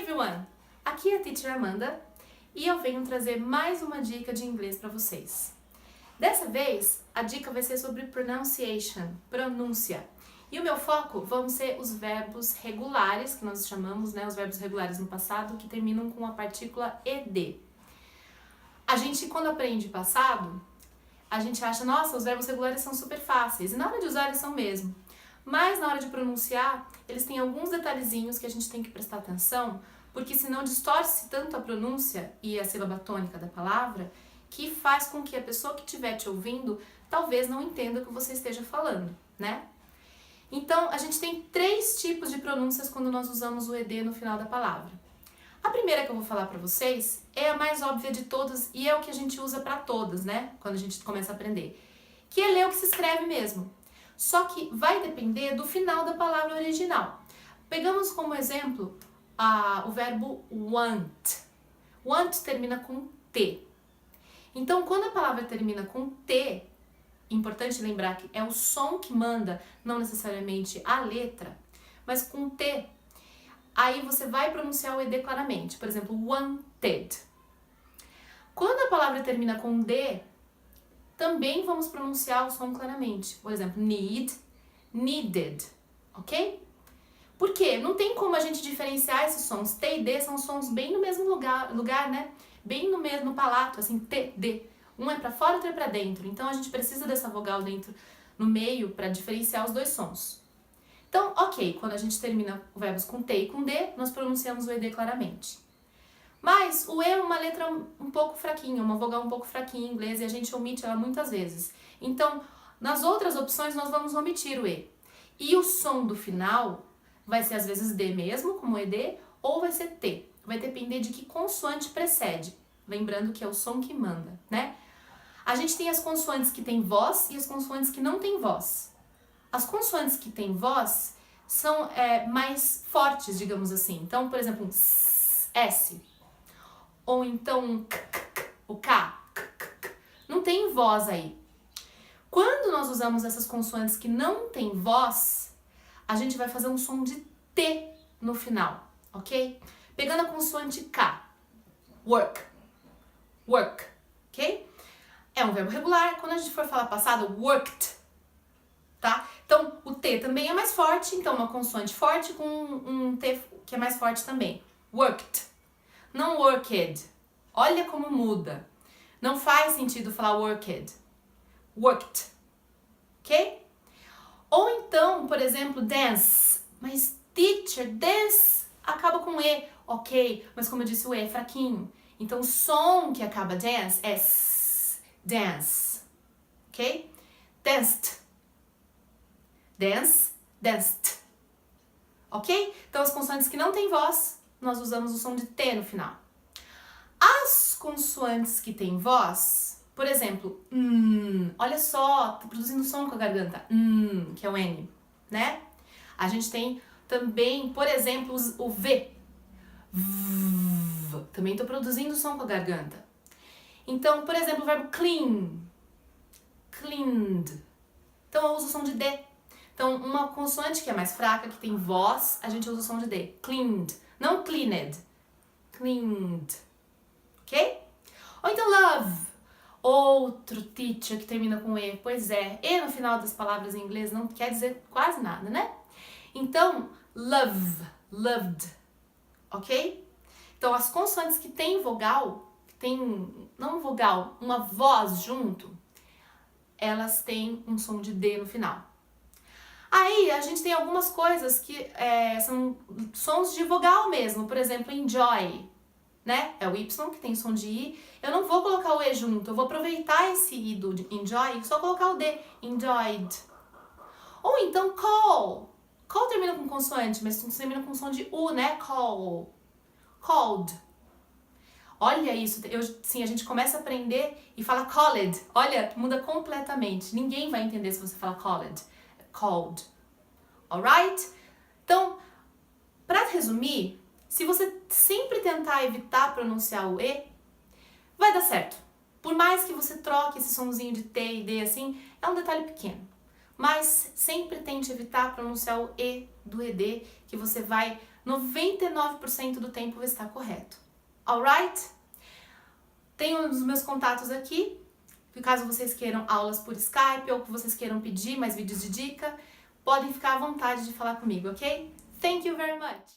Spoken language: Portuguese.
everyone! Aqui é a Teacher Amanda e eu venho trazer mais uma dica de inglês para vocês. Dessa vez, a dica vai ser sobre pronunciation, pronúncia. E o meu foco vão ser os verbos regulares, que nós chamamos, os verbos regulares no passado, que terminam com a partícula ed. A gente, quando aprende passado, a gente acha, nossa, os verbos regulares são super fáceis. E na hora de usar, eles são mesmo. Mas na hora de pronunciar, eles têm alguns detalhezinhos que a gente tem que prestar atenção, porque senão distorce tanto a pronúncia e a sílaba tônica da palavra, que faz com que a pessoa que estiver te ouvindo talvez não entenda o que você esteja falando, né? Então, a gente tem 3 tipos de pronúncias quando nós usamos o ed no final da palavra. A primeira que eu vou falar pra vocês é a mais óbvia de todas e é o que a gente usa pra todas, né? Quando a gente começa a aprender. Que é ler o que se escreve mesmo. Só que vai depender do final da palavra original. Pegamos como exemplo o verbo want. Want termina com T. Então, quando a palavra termina com T, importante lembrar que é o som que manda, não necessariamente a letra, mas com T, aí você vai pronunciar o ed claramente. Por exemplo, wanted. Quando a palavra termina com D, também vamos pronunciar o som claramente. Por exemplo, need, needed, ok? Por quê? Não tem como a gente diferenciar esses sons. T e D são sons bem no mesmo lugar, né? Bem no mesmo palato, assim, T, D. Um é pra fora, outro é pra dentro. Então, a gente precisa dessa vogal dentro, no meio, para diferenciar os dois sons. Então, ok, quando a gente termina verbos com T e com D, nós pronunciamos o ed claramente. Mas o E é uma letra um pouco fraquinha, uma vogal um pouco fraquinha em inglês e a gente omite ela muitas vezes. Então, nas outras opções, nós vamos omitir o E. E o som do final vai ser às vezes D mesmo, como ed, ou vai ser T. Vai depender de que consoante precede. Lembrando que é o som que manda, né? A gente tem as consoantes que têm voz e as consoantes que não têm voz. As consoantes que têm voz são mais fortes, digamos assim. Então, por exemplo, um S. Ou então um o K. Não tem voz aí. Quando nós usamos essas consoantes que não têm voz, a gente vai fazer um som de T no final, ok? Pegando a consoante K. Work. Work, ok? É um verbo regular. Quando a gente for falar passado, worked, tá? Então, o T também é mais forte, então uma consoante forte com um T que é mais forte também. Worked. Não worked. Olha como muda. Não faz sentido falar worked. Worked. Ok? Ou então, por exemplo, dance. Mas teacher, dance acaba com E. Ok, mas como eu disse, o E é fraquinho. Então, o som que acaba dance é S. Dance. Ok? Danced. Dance, danced. Ok? Então, as consoantes que não têm voz, nós usamos o som de T no final. As consoantes que têm voz, por exemplo, olha só, tô produzindo som com a garganta, que é o N, né? A gente tem também, por exemplo, o V. Também tô produzindo som com a garganta. Então, por exemplo, o verbo clean. Cleaned. Então, eu uso o som de D. Então, uma consoante que é mais fraca, que tem voz, a gente usa o som de D. Cleaned. Não cleaned. Cleaned. Ok? Ou então love. Outro teacher que termina com E. Pois é, E no final das palavras em inglês não quer dizer quase nada, né? Então, love. Loved. Ok? Então, as consoantes que têm vogal, não vogal, uma voz junto, elas têm um som de D no final. Aí, a gente tem algumas coisas que são sons de vogal mesmo. Por exemplo, enjoy, né? É o Y que tem som de I. Eu não vou colocar o E junto, eu vou aproveitar esse I do enjoy e só colocar o D. Enjoyed. Ou então, call. Call termina com consoante, mas termina com som de U, né? Call. Called. Olha isso, sim, a gente começa a aprender e fala called. Olha, muda completamente. Ninguém vai entender se você fala called. Called. Alright? Então, para resumir, se você sempre tentar evitar pronunciar o E, vai dar certo. Por mais que você troque esse somzinho de T e D assim, é um detalhe pequeno. Mas sempre tente evitar pronunciar o E do ED, que você vai 99% do tempo vai estar correto. Alright? Tenho os meus contatos aqui, caso vocês queiram aulas por Skype ou que vocês queiram pedir mais vídeos de dica, podem ficar à vontade de falar comigo, ok? Thank you very much!